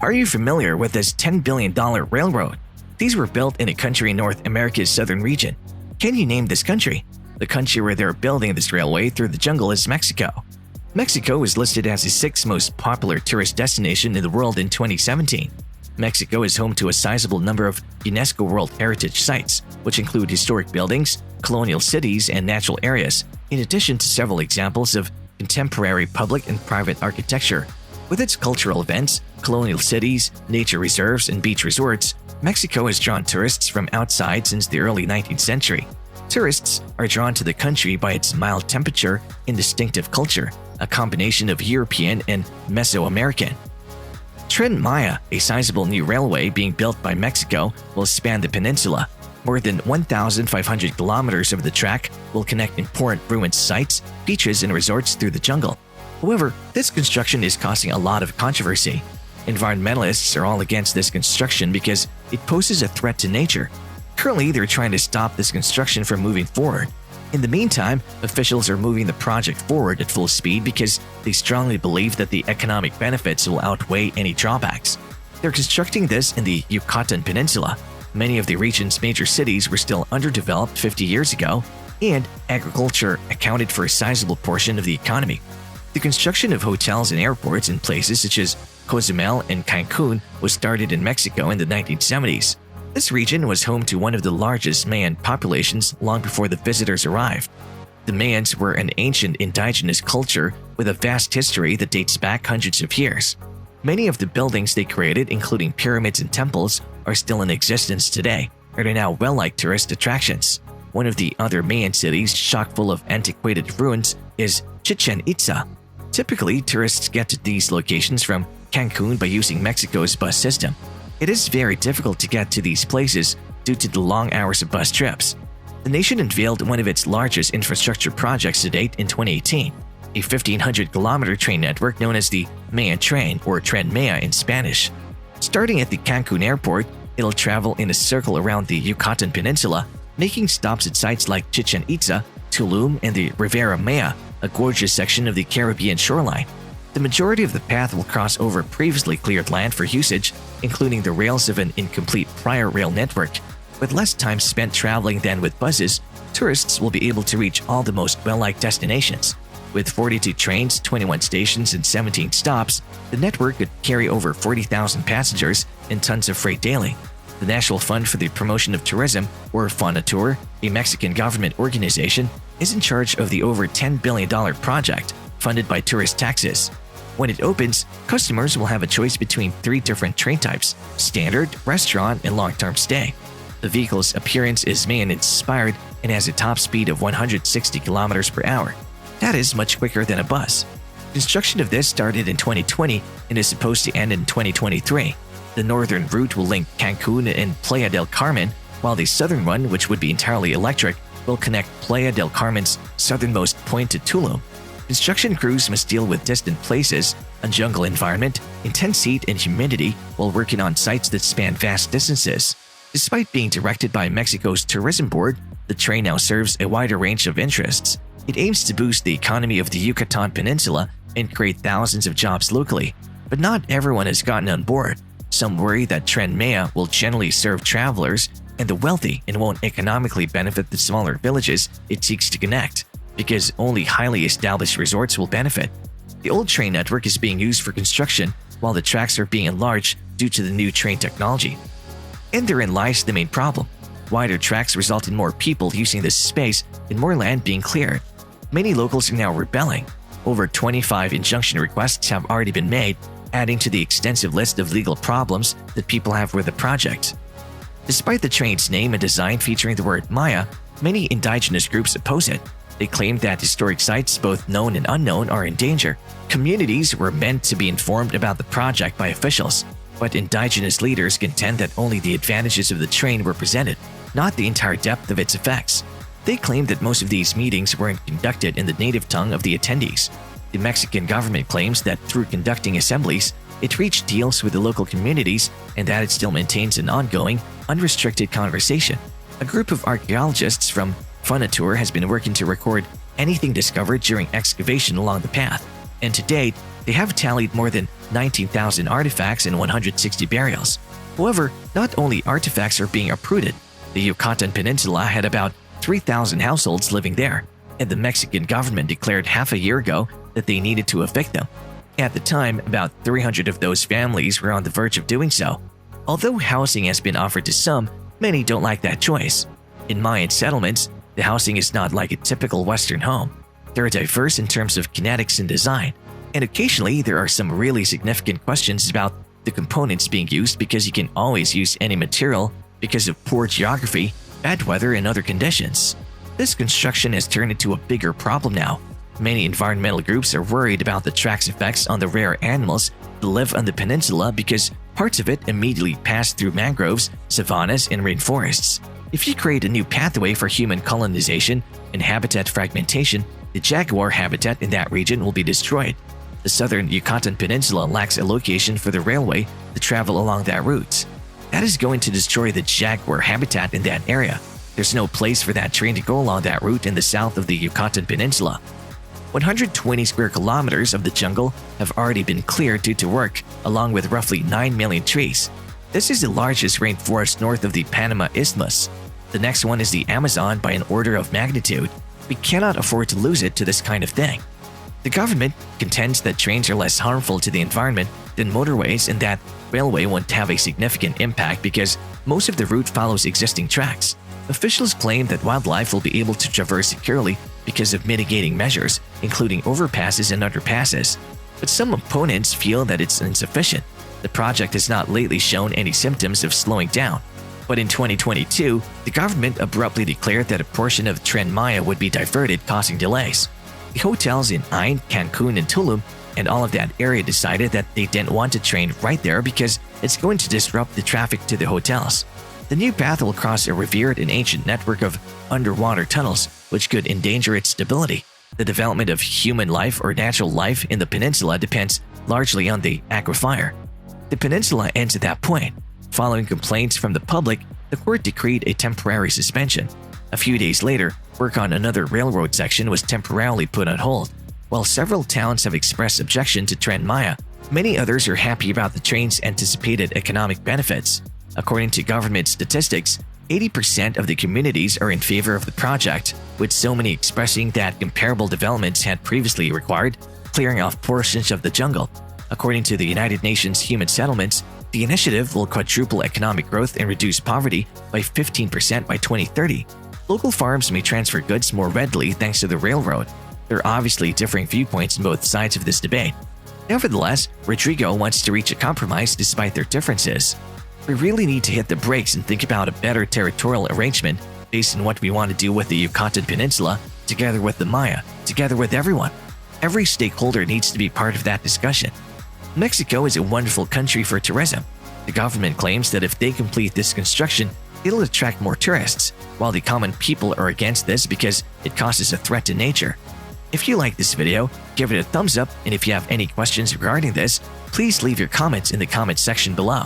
Are you familiar with this $10 billion railroad? These were built in a country in North America's southern region. Can you name this country? The country where they're building this railway through the jungle is Mexico. Mexico is listed as the sixth most popular tourist destination in the world in 2017. Mexico is home to a sizable number of UNESCO World Heritage Sites, which include historic buildings, colonial cities, and natural areas, in addition to several examples of contemporary public and private architecture. With its cultural events, colonial cities, nature reserves, and beach resorts, Mexico has drawn tourists from outside since the early 19th century. Tourists are drawn to the country by its mild temperature and distinctive culture, a combination of European and Mesoamerican. Tren Maya, a sizable new railway being built by Mexico, will span the peninsula. More than 1,500 kilometers of the track will connect important ruined sites, beaches, and resorts through the jungle. However, this construction is causing a lot of controversy. Environmentalists are all against this construction because it poses a threat to nature. Currently, they're trying to stop this construction from moving forward. In the meantime, officials are moving the project forward at full speed because they strongly believe that the economic benefits will outweigh any drawbacks. They're constructing this in the Yucatan Peninsula. Many of the region's major cities were still underdeveloped 50 years ago, and agriculture accounted for a sizable portion of the economy. The construction of hotels and airports in places such as Cozumel and Cancun was started in Mexico in the 1970s. This region was home to one of the largest Mayan populations long before the visitors arrived. The Mayans were an ancient indigenous culture with a vast history that dates back hundreds of years. Many of the buildings they created, including pyramids and temples, are still in existence today and are now well-liked tourist attractions. One of the other Mayan cities chock full of antiquated ruins is Chichen Itza. Typically, tourists get to these locations from Cancun by using Mexico's bus system. It is very difficult to get to these places due to the long hours of bus trips. The nation unveiled one of its largest infrastructure projects to date in 2018, a 1,500-kilometer train network known as the Maya Train, or Tren Maya in Spanish. Starting at the Cancun airport, it'll travel in a circle around the Yucatan Peninsula, making stops at sites like Chichen Itza, Tulum, and the Riviera Maya, a gorgeous section of the Caribbean shoreline. The majority of the path will cross over previously cleared land for usage, including the rails of an incomplete prior rail network. With less time spent traveling than with buses, tourists will be able to reach all the most well-liked destinations. With 42 trains, 21 stations, and 17 stops, the network could carry over 40,000 passengers and tons of freight daily. The National Fund for the Promotion of Tourism, or Fonatur, a Mexican government organization, is in charge of the over $10 billion project, funded by tourist taxes. When it opens, customers will have a choice between 3 different train types: standard, restaurant, and long-term stay. The vehicle's appearance is Mayan-inspired and has a top speed of 160 kilometers per hour. That is much quicker than a bus. Construction of this started in 2020 and is supposed to end in 2023. The northern route will link Cancun and Playa del Carmen, while the southern one, which would be entirely electric, will connect Playa del Carmen's southernmost point to Tulum. Construction crews must deal with distant places, a jungle environment, intense heat and humidity while working on sites that span vast distances. Despite being directed by Mexico's Tourism Board, the train now serves a wider range of interests. It aims to boost the economy of the Yucatan Peninsula and create thousands of jobs locally. But not everyone has gotten on board. Some worry that Tren Maya will generally serve travelers and the wealthy and won't economically benefit the smaller villages it seeks to connect, because only highly established resorts will benefit. The old train network is being used for construction while the tracks are being enlarged due to the new train technology. And therein lies the main problem. Wider tracks result in more people using this space and more land being cleared. Many locals are now rebelling. Over 25 injunction requests have already been made, adding to the extensive list of legal problems that people have with the project. Despite the train's name and design featuring the word Maya, many indigenous groups oppose it. They claim that historic sites, both known and unknown, are in danger. Communities were meant to be informed about the project by officials, but indigenous leaders contend that only the advantages of the train were presented, not the entire depth of its effects. They claim that most of these meetings weren't conducted in the native tongue of the attendees. The Mexican government claims that through conducting assemblies, it reached deals with the local communities and that it still maintains an ongoing, unrestricted conversation. A group of archaeologists from Fonatur has been working to record anything discovered during excavation along the path, and to date, They have tallied more than 19,000 artifacts and 160 burials. However, not only artifacts are being uprooted, the Yucatan Peninsula had about 3,000 households living there, and the Mexican government declared half a year ago that they needed to evict them. At the time, about 300 of those families were on the verge of doing so. Although housing has been offered to some, many don't like that choice. In Mayan settlements, the housing is not like a typical Western home. They're diverse in terms of kinetics and design, and occasionally there are some really significant questions about the components being used because you can always use any material because of poor geography, bad weather, and other conditions. This construction has turned into a bigger problem now. Many environmental groups are worried about the track's effects on the rare animals that live on the peninsula because parts of it immediately pass through mangroves, savannas, and rainforests. If you create a new pathway for human colonization and habitat fragmentation, the jaguar habitat in that region will be destroyed. The southern Yucatan Peninsula lacks a location for the railway to travel along that route. That is going to destroy the jaguar habitat in that area. There's no place for that train to go along that route in the south of the Yucatan Peninsula. 120 square kilometers of the jungle have already been cleared due to work, along with roughly 9 million trees. This is the largest rainforest north of the Panama Isthmus. The next one is the Amazon by an order of magnitude. We cannot afford to lose it to this kind of thing. The government contends that trains are less harmful to the environment than motorways and that railway won't have a significant impact because most of the route follows existing tracks. Officials claim that wildlife will be able to traverse securely because of mitigating measures, including overpasses and underpasses. But some opponents feel that it's insufficient. The project has not lately shown any symptoms of slowing down. But in 2022, the government abruptly declared that a portion of Tren Maya would be diverted, causing delays. The hotels in Ain, Cancun, and Tulum and all of that area decided that they didn't want to train right there because it's going to disrupt the traffic to the hotels. The new path will cross a revered and ancient network of underwater tunnels, which could endanger its stability. The development of human life or natural life in the peninsula depends largely on the aquifer. The peninsula ends at that point. Following complaints from the public, the court decreed a temporary suspension. A few days later, work on another railroad section was temporarily put on hold. While several towns have expressed objection to Tren Maya, many others are happy about the train's anticipated economic benefits. According to government statistics, 80% of the communities are in favor of the project, with so many expressing that comparable developments had previously required clearing off portions of the jungle. According to the United Nations Human Settlements, the initiative will quadruple economic growth and reduce poverty by 15% by 2030. Local farms may transfer goods more readily thanks to the railroad. There are obviously differing viewpoints on both sides of this debate. Nevertheless, Rodrigo wants to reach a compromise despite their differences. We really need to hit the brakes and think about a better territorial arrangement based on what we want to do with the Yucatan Peninsula, together with the Maya, together with everyone. Every stakeholder needs to be part of that discussion. Mexico is a wonderful country for tourism. The government claims that if they complete this construction, it'll attract more tourists, while the common people are against this because it causes a threat to nature. If you like this video, give it a thumbs up, and if you have any questions regarding this, please leave your comments in the comment section below.